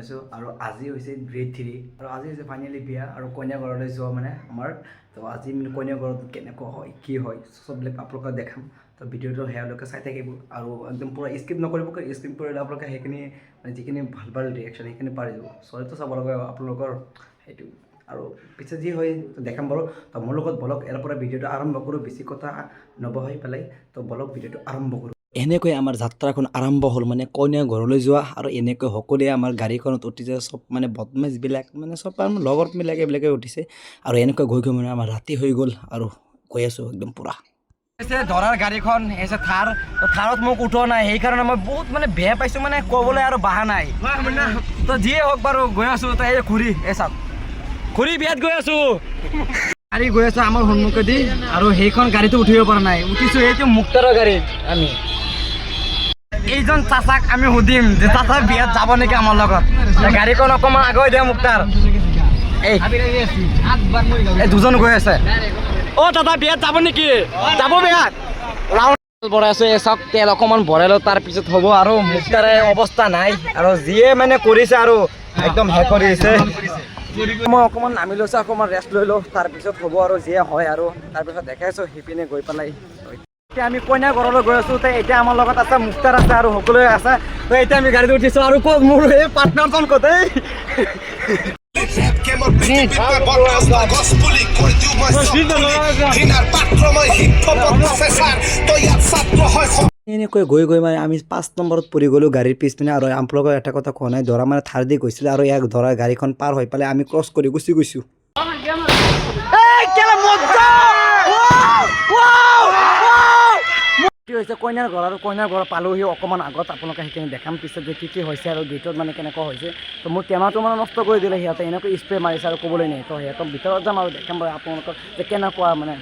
জনাইছোঁ আৰু আজি হৈছে গ্ৰেড 3 আৰু আজি হৈছে ফাইনেলি বিয়া আৰু কইনা ঘৰলৈ যোৱা মানে আমাৰ তো আজি মানে কইনা ঘৰত কেনেকুৱা হয় কি হয় চববিলাক আপোনালোকক দেখাম তো ভিডিঅ'টো সেয়ালৈকে চাই থাকিব আৰু একদম পূৰা স্কিপ নকৰিব স্কিপ কৰিলে আপোনালোকে সেইখিনি মানে যিখিনি ভাল ভাল ৰিয়েকশ্যন সেইখিনি পাৰি যাব চৰিত্ৰ চাব লগা আপোনালোকৰ সেইটো আৰু পিছে যি হয় দেখাম বাৰু তো মোৰ লগত বলক ইয়াৰ পৰা ভিডিঅ'টো আৰম্ভ কৰোঁ বেছি কথা নবহাই পেলাই তো বলক ভিডিঅ'টো আৰম্ভ কৰোঁ এনেকৈ আমাৰ যাত্ৰাখন আৰম্ভ হ'ল মানে কইনা ঘৰলৈ যোৱা আৰু এনেকৈ সকলোৱে আমাৰ গাড়ীখনত উঠিছে চব মানে বদমাছবিলাক মানে চব আমাৰ লগৰবিলাক এইবিলাকে উঠিছে আৰু এনেকৈ গৈ মানে আমাৰ ৰাতি হৈ গ'ল আৰু গৈ আছোঁ একদম পূৰা ধৰাৰ গাড়ীখন এছে থাৰ থাৰত মোক উঠোৱা নাই সেইকাৰণে মই বহুত মানে বেয়া পাইছোঁ মানে ক'বলৈ আৰু বাহা নাই তো যিয়ে হওক বাৰু গৈ আছোঁ তো এই ঘূৰি এই চাওক ঘূৰি বিয়াত গৈ আছোঁ গাড়ী গৈ আছোঁ আমাৰ সন্মুখেদি আৰু সেইখন গাড়ীটো উঠিব পৰা নাই উঠিছোঁ এইটো মুক্তাৰৰ গাড়ীত আমি এইজন চাচাক আমি সুধিম যে চাচা বিয়াত যাব নেকি আমাৰ লগত গাড়ীখন অকণমান আগুৱাই দিয়া মুক্তাৰ এই দুজন গৈ আছে অ' দাদা বিয়াত যাব নেকি যাব বিয়াত ভৰাই আছোঁ এই চাওক তেল অকণমান ভৰাই লওঁ তাৰপিছত হ'ব আৰু মুক্তাৰে অৱস্থা নাই আৰু যিয়ে মানে কৰিছে আৰু একদম শেষ কৰি দিছে মই অকণমান নামি লৈছোঁ অকণমান ৰেষ্ট লৈ লওঁ তাৰপিছত হ'ব আৰু যিয়ে হয় আৰু তাৰপিছত দেখাইছোঁ সিপিনে গৈ পেলাই এতিয়া আমি কইনা ঘৰলৈ গৈ আছোঁ তো এতিয়া আমাৰ লগত আছে মুক্তাৰ আছে আৰু সকলোৱে আছে তো এতিয়া আমি গাড়ীত উঠিছোঁ আৰু ক'ত মোৰ এই পাৰ্টনাৰজন ক'ত এনেকৈ গৈ গৈ মানে আমি 5 নম্বৰত পৰি গ'লোঁ গাড়ীৰ পিছপিনে আৰু আপোনালোকৰ এটা কথা কোৱা নাই ধৰা মানে থাৰ দি গৈছিলে আৰু ইয়াক ধৰা গাড়ীখন পাৰ হৈ পেলাই আমি ক্ৰছ কৰি গুচি গৈছোঁ কি হৈছে কইনাৰ ঘৰ আৰু কইনাৰ ঘৰ পালোহি অকণমান আগত আপোনালোকে সেইখিনি দেখাম পিছত যে কি হৈছে আৰু গেটত মানে কেনেকুৱা হৈছে তো মোৰ টেমাটো মানে নষ্ট কৰি দিলে সিহঁতে এনেকৈ স্প্ৰে মাৰিছে আৰু ক'বলৈ নাই তো সিহঁতক ভিতৰত যাম আৰু দেখাম বাৰু আপোনালোকক যে কেনেকুৱা মানে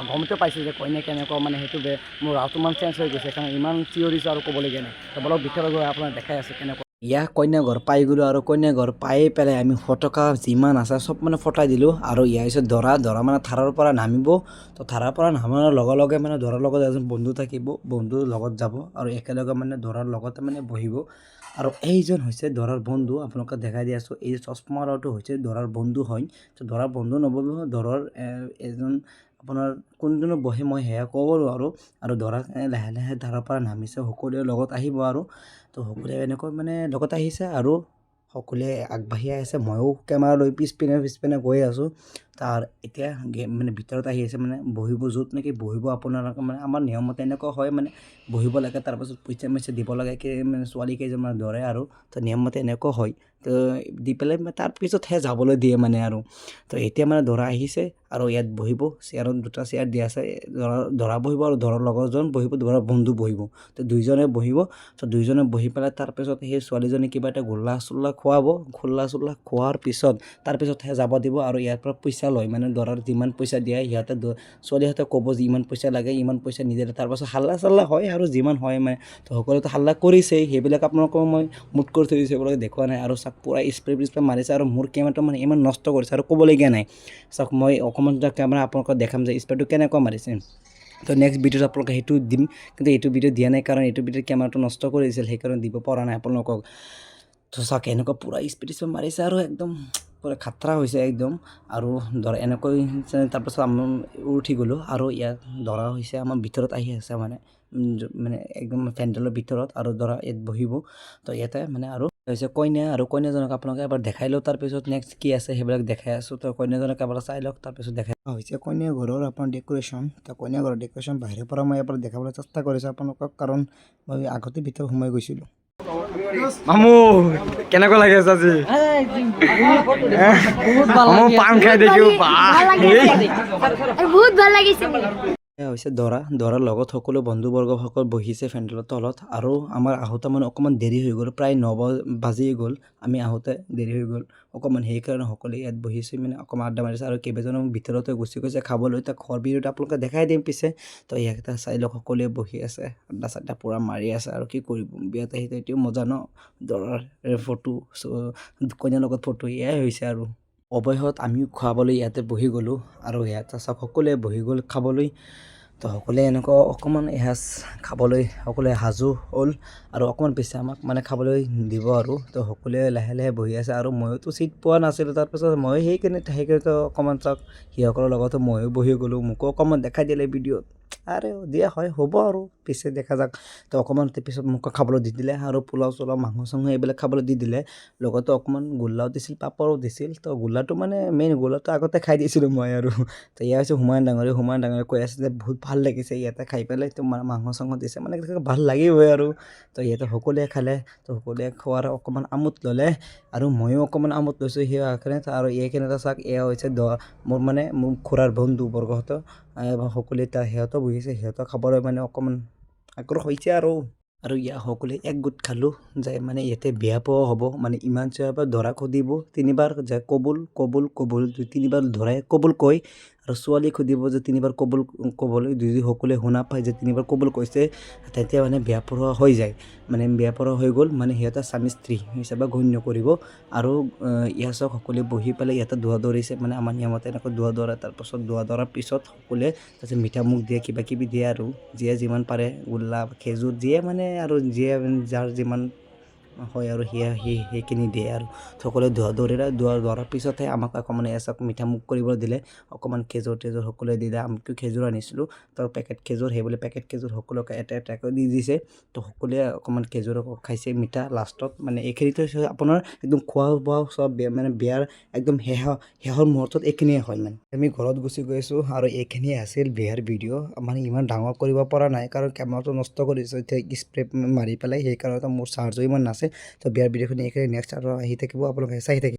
গমতে পাইছোঁ যে কইনা কেনেকুৱা মানে সেইটো মোৰ ৰাওটো ইমান চেঞ্জ হৈ গৈছে কাৰণ ইমান চিঞৰিছোঁ আৰু ক'বলগীয়া নাই তো বলক ভিতৰত গৈ আপোনাক দেখাই আছোঁ কেনেকুৱা ইয়াক কইনা ঘৰ পাই গ'লোঁ আৰু কইনা ঘৰ পাই পেলাই আমি ফটকা যিমান আছে চব মানে ফটাই দিলোঁ আৰু ইয়াৰ পিছত দৰা মানে থাৰৰ পৰা নামিব তো থাৰৰ পৰা নামাৰ লগে লগে মানে দৰাৰ লগত এজন বন্ধু থাকিব বন্ধুৰ লগত যাব আৰু একেলগে মানে দৰাৰ লগতে মানে বহিব আৰু এইজন হৈছে দৰাৰ বন্ধু আপোনালোকে দেখাই দি আছোঁ এই চশমা ল'ৰাটো হৈছে দৰাৰ বন্ধু হয় তো দৰাৰ বন্ধু নবহিব দৰাৰ এজন আপোনাৰ কোনজনে বহে মই সেয়া ক'ব আৰু দৰাক লাহে লাহে থাৰৰ পৰা নামিছে সকলোৱে লগত আহিব আৰু তো সকলোৱে এনেকৈ মানে লগত আহিছে আৰু সকলোৱে আগবাঢ়ি আহিছে ময়ো কেমেৰা লৈ পিছপিনে গৈ আছোঁ তাৰ এতিয়া মানে ভিতৰত আহি আছে মানে বহিব য'ত নেকি বহিব আপোনালোকে মানে আমাৰ নিয়মতে এনেকুৱা হয় মানে বহিব লাগে তাৰপাছত পইচা দিব লাগে মানে ছোৱালী কেইজনমান ধৰে আৰু তো নিয়মমতে এনেকুৱা হয় তো দি পেলাই তাৰপিছতহে যাবলৈ দিয়ে মানে আৰু তো এতিয়া মানে দৰা আহিছে আৰু ইয়াত বহিব চেয়াৰত 2টা চেয়াৰ দিয়া আছে দৰা বহিব আৰু দৰাৰ লগৰজন বহিব দৰাৰ বন্ধু বহিব তো দুইজনে বহিব তো দুইজনে বহি পেলাই তাৰপিছত সেই ছোৱালীজনী কিবা এটা গোল্লা চোল্লা খোৱাব খোৱাৰ পিছত তাৰপিছতহে যাব দিব আৰু ইয়াৰ পৰা পইচা লয় মানে দৰাৰ যিমান পইচা দিয়ে সিহঁতে ছোৱালীহঁতে ক'ব যে ইমান পইচা লাগে ইমান পইচা নিদিলে তাৰপাছত হাল্লা চাল্লা হয় আৰু যিমান হয় মানে তো সকলোতো হাল্লা কৰিছেই সেইবিলাক আপোনালোকক মই মুট কৰি থৈ দিছোঁ এইবিলাক দেখুওৱা নাই আৰু চাওক পূৰা স্প্ৰে মাৰিছে আৰু মোৰ কেমেৰাটো মানে ইমান নষ্ট কৰিছে আৰু ক'বলগীয়া নাই চাওক মই অকণমান কেমেৰা আপোনালোকক দেখাম যে স্প্ৰেটো কেনেকুৱা মাৰিছে তো নেক্সট ভিডিঅ'ত আপোনালোকে সেইটো দিম কিন্তু এইটো ভিডিঅ' দিয়া নাই কাৰণ এইটো ভিডিঅ'ত কেমেৰাটো নষ্ট কৰি দিছিল সেইকাৰণে দিব পৰা নাই আপোনালোকক তো চাওক এনেকুৱা পূৰা স্পীড মাৰিছে আৰু একদম পূৰা খাতৰা হৈছে একদম আৰু ধৰা এনেকৈ তাৰপাছত আমি উঠি গ'লোঁ আৰু ইয়াত দৰা হৈছে আমাৰ ভিতৰত আহি আছে মানে একদম পেণ্ডেলৰ ভিতৰত আৰু দৰা ইয়াত বহিব তো ইয়াতে মানে আৰু হৈছে কইনা আৰু কইনাজনক আপোনালোকে এবাৰ দেখাই লওক তাৰপিছত নেক্সট কি আছে সেইবিলাক দেখাই আছোঁ তো কইনাজনক এবাৰ চাই লওক তাৰপিছত দেখাই হৈছে কইনা ঘৰৰ আপোনাৰ ডেক'ৰেশ্যন তো কইনা ঘৰৰ ডেক'ৰেশ্যন বাহিৰৰ পৰা মই এবাৰ দেখাবলৈ চেষ্টা কৰিছোঁ আপোনালোকক কাৰণ মই আগতে ভিতৰত সোমাই গৈছিলোঁ মামু কেনেকুৱা লাগি আছে আজি পান খাই দেখিও বহুত ভাল লাগিছে হৈছে দৰাৰ লগত সকলো বন্ধুবৰ্গসকল বহিছে ফেণ্ডেলৰ তলত আৰু আমাৰ আহোঁতে মানে অকণমান দেৰি হৈ গ'ল প্ৰায় 9 বাজি গ'ল আমি আহোঁতে দেৰি হৈ গ'ল অকণমান সেইকাৰণে সকলোৱে ইয়াত বহিছে মানে অকণমান আড্ডা মাৰিছে আৰু কেইবাজনো ভিতৰতে গুচি গৈছে খাবলৈ তাক ঘৰ ভিডিঅ'টো আপোনালোকে দেখাই দিম পিছে তো ইয়াতে চাই লওক সকলোৱে বহি আছে আড্ডা চাড্ডা পূৰা মাৰি আছে আৰু কি কৰিব বিয়াত আহিছে এইটোও মজা ন দৰাৰ ফটো কইনাৰ লগত ফটো এয়াই হৈছে আৰু অৱশেষত আমিও খুৱাবলৈ ইয়াতে বহি গ'লোঁ আৰু ইয়াতে চাওক সকলোৱে বহি গ'ল খাবলৈ তো সকলোৱে এনেকুৱা অকণমান এসাঁজ খাবলৈ সকলোৱে সাজু হ'ল আৰু অকণমান পিছে আমাক মানে খাবলৈ দিব আৰু তো সকলোৱে লাহে লাহে বহি আছে আৰু ময়োতো চিট পোৱা নাছিলোঁ তাৰপিছত মই সেইকাৰণে অকণমান চাওক সিসকলৰ লগতো ময়ো বহি গ'লোঁ মোকো অকণমান দেখাই দিলে ভিডিঅ'ত আৰু দিয়া হয় হ'ব আৰু পিছে দেখা যাওক তো অকণমান পিছত মোকো খাবলৈ দি দিলে আৰু পোলাও চোলাও মাংস চাংস এইবিলাক খাবলৈ দি দিলে লগতে অকণমান গোল্লাও দিছিল পাপৰো দিছিল তো গোল্লাটো মানে মেইন গোল্লাটো আগতে খাই দিছিলোঁ মই আৰু তো এয়া হৈছে হুমায়ুন ডাঙৰীয়া কৈ আছে যে বহুত ভাল লাগিছে ইয়াতে খাই পেলাই তোমাৰ মাংস চাংস দিছে মানে ভাল লাগিবই আৰু তো ইয়াতে সকলোৱে খালে তো সকলোৱে খোৱাৰ অকণমান আমোদ ল'লে আৰু ময়ো অকণমান আমোদ লৈছোঁ সেইকাৰণে আৰু এইখিনি এটা চাওক এয়া হৈছে মোৰ মানে মোৰ খুৰাৰ বন্ধু বৰ্গহঁত সকলোৱে তাৰ সিহঁতো বহিছে সিহঁতৰ খাবলৈ মানে অকণমান আগ্ৰহ হৈছে আৰু ইয়াৰ সকলোৱে একগোট খালোঁ যে মানে ইয়াতে বিয়া পোৱা হ'ব মানে ইমান চিঞৰ পৰা দৰা সুধিব তিনিবাৰ যে কবুল কবুল কবুল তিনিবাৰ দৰাই কবুল কয় আৰু ছোৱালীক সুধিব যে তিনিবাৰ কবুল ক'বলৈ যদি সকলোৱে শুনা পায় যে তিনিবাৰ কবুল কৈছে তেতিয়া মানে বিয়া পঢ়োৱা হৈ যায় মানে বিয়া পঢ়োৱা হৈ গ'ল মানে সিহঁতৰ স্বামী স্ত্ৰী হিচাপে গণ্য কৰিব আৰু ইয়াৰ চক সকলোৱে বহি পেলাই ইয়াতে দোৱা দৌৰিছে মানে আমাৰ নিয়মতে এনেকৈ দোৱা দৌৰা তাৰপাছত দোৱা দৌৰাৰ পিছত সকলোৱে তাৰপিছত মিঠা মুখ দিয়ে কিবা কিবি দিয়ে আৰু যিয়ে যিমান পাৰে গোল্লা খেজুৰ যিয়ে মানে আৰু যিয়ে যাৰ যিমান হয় আৰু সেইখিনি দিয়ে আৰু সকলোৱে দৌৰাৰ পিছতহে আমাক অকণমান এচাক মিঠা মুখ কৰিবলৈ দিলে অকণমান খেজুৰ তেজুৰ সকলোৱে দিলে আমিতো খেজুৰ আনিছিলোঁ তো পেকেট খেজুৰ সেইবুলি পেকেট খেজুৰ সকলোকে এটা এটাকৈ দি দিছে তো সকলোৱে অকণমান খেজুৰ খাইছে মিঠা লাষ্টত মানে এইখিনিতে আপোনাৰ একদম খোৱা বোৱা চব মানে বিয়াৰ একদম শেষৰ মুহূৰ্তত এইখিনিয়ে হয় মানে আমি ঘৰত গুচি গৈছোঁ আৰু এইখিনিয়ে আছিল বিয়াৰ ভিডিঅ' মানে ইমান ডাঙৰ কৰিব পৰা নাই কাৰণ কেমেৰাটো নষ্ট কৰিছে স্প্ৰে মাৰি পেলাই সেইকাৰণে মোৰ চাৰ্জো ইমান নাছে তো বিয়াৰ ভিডিঅ'খিনি এইখিনি নেক্সট আৰু আহি থাকিব আপোনালোকে চাই থাকিব